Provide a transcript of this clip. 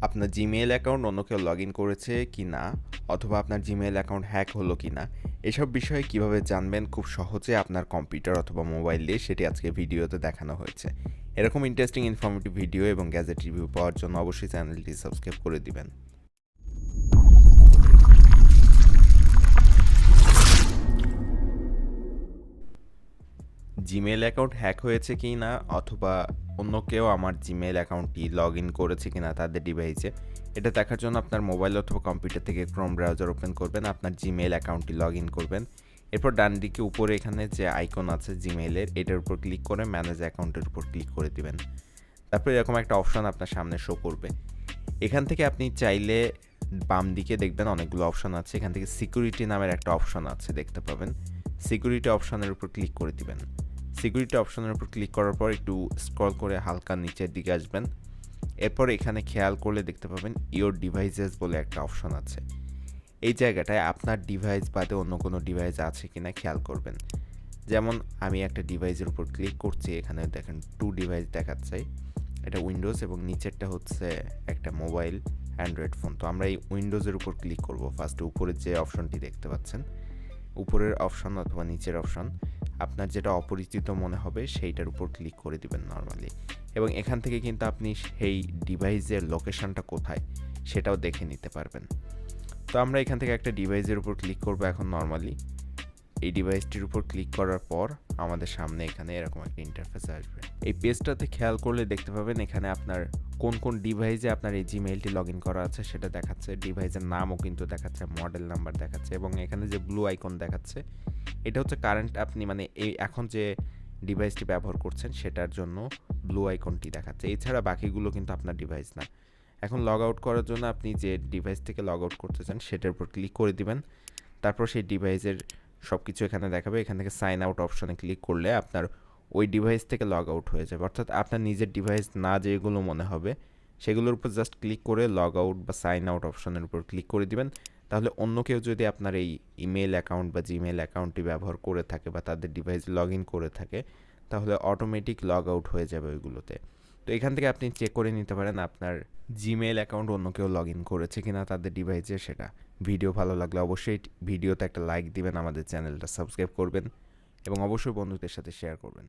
আপনার Gmail account অন্য কেউ লগ ইন করেছে কি না, অথবা আপনার জিমেইল অ্যাকাউন্ট হ্যাক হলো কি না, এসব বিষয়ে কীভাবে জানবেন খুব সহজে আপনার কম্পিউটার অথবা মোবাইল দিয়ে, সেটি আজকে ভিডিওতে দেখানো হয়েছে। এরকম ইন্টারেস্টিং ইনফরমেটিভ ভিডিও এবং গ্যাজেট রিভিউ পাওয়ার জন্য অবশ্যই চ্যানেলটি সাবস্ক্রাইব করে দিবেন। জিমেইল অ্যাকাউন্ট হ্যাক হয়েছে কি না, অথবা অন্য কেউ আমার জিমেইল অ্যাকাউন্টটি লগ ইন করেছে কি না তাদের ডিভাইসে, এটা দেখার জন্য আপনার মোবাইল অথবা কম্পিউটার থেকে ক্রোম ব্রাউজার ওপেন করবেন, আপনার জিমেইল অ্যাকাউন্টটি লগ ইন করবেন। এরপর ডান দিকে উপরে এখানে যে আইকন আছে জিমেইলের, এটার উপর ক্লিক করে ম্যানেজ অ্যাকাউন্টের উপর ক্লিক করে দিবেন। তারপর এরকম একটা অপশন আপনার সামনে শো করবে। এখান থেকে আপনি চাইলে বাম দিকে দেখবেন অনেকগুলো অপশন আছে, এখান থেকে সিকিউরিটি নামের একটা অপশন আছে দেখতে পাবেন। সিকিউরিটি অপশনের উপর ক্লিক করে দিবেন। সিকিউরিটি অপশনের উপর ক্লিক করার পর একটু স্ক্রল করে হালকা নিচের দিকে আসবেন। এরপর এখানে খেয়াল করলে দেখতে পাবেন ইওর ডিভাইসেস বলে একটা অপশন আছে। এই জায়গাটায় আপনার ডিভাইস বাদে অন্য কোনো ডিভাইস আছে কিনা খেয়াল করবেন। যেমন আমি একটা ডিভাইসের উপর ক্লিক করছি, এখানে দেখেন 2 ডিভাইস দেখাচ্ছে, এটা উইন্ডোজ এবং নিচেরটা হচ্ছে একটা মোবাইল অ্যান্ড্রয়েড ফোন। তো আমরা এই উইন্ডোজের উপর ক্লিক করব। ফার্স্টে উপরের যে অপশনটি দেখতে পাচ্ছেন, উপরের অপশন অথবা নিচের অপশন, আপনার যেটা অপরিচিত মনে হবে সেইটার উপর ক্লিক করে দিবেন নর্মালি, এবং এখান থেকে কিন্তু আপনি সেই ডিভাইসের লোকেশনটা কোথায় সেটাও দেখে নিতে পারবেন। তো আমরা এখান থেকে একটা ডিভাইসের উপর ক্লিক করব এখন নর্মালি। এই ডিভাইসটির উপর ক্লিক করার পর আমাদের সামনে এখানে এরকম একটা ইন্টারফেস আসবে। এই পেজটাতে খেয়াল করলে দেখতে পাবেন এখানে আপনার কোন কোন ডিভাইসে আপনার এই জিমেইলটি লগ ইন করা আছে সেটা দেখাচ্ছে, ডিভাইসের নামও কিন্তু দেখাচ্ছে, মডেল নাম্বার দেখাচ্ছে, এবং এখানে যে ব্লু আইকন দেখাচ্ছে এটা হচ্ছে কারেন্ট, আপনি মানে এই এখন যে ডিভাইসটি ব্যবহার করছেন সেটার জন্য ব্লু আইকনটি দেখাচ্ছে। এছাড়া বাকিগুলো কিন্তু আপনার ডিভাইস না। এখন লগ আউট করার জন্য আপনি যে ডিভাইস থেকে লগ আউট করতে চান সেটার উপর ক্লিক করে দিবেন। তারপর সেই ডিভাইসের সব কিছু এখানে দেখাবে। এখান থেকে সাইন আউট অপশনে ক্লিক করলে আপনার ওই ডিভাইস থেকে লগ আউট হয়ে যাবে। অর্থাৎ আপনার নিজের ডিভাইস না যেগুলো মনে হবে সেগুলোর উপর জাস্ট ক্লিক করে লগ আউট বা সাইন আউট অপশনের উপর ক্লিক করে দিবেন। তাহলে অন্য কেউ যদি আপনার এই ইমেল অ্যাকাউন্ট বা জিমেল অ্যাকাউন্টটি ব্যবহার করে থাকে বা তাদের ডিভাইস লগ ইন করে থাকে, তাহলে অটোমেটিক লগ আউট হয়ে যাবে ওইগুলোতে। তো এখান থেকে আপনি চেক করে নিতে পারেন আপনার জিমেইল অ্যাকাউন্ট অন্য কেউ লগ ইন করেছে কিনা তাদের ডিভাইসে সেটা। ভিডিও ভালো লাগলে অবশ্যই ভিডিওতে একটা লাইক দিবেন, আমাদের চ্যানেলটা সাবস্ক্রাইব করবেন এবং অবশ্যই বন্ধুদের সাথে শেয়ার করবেন।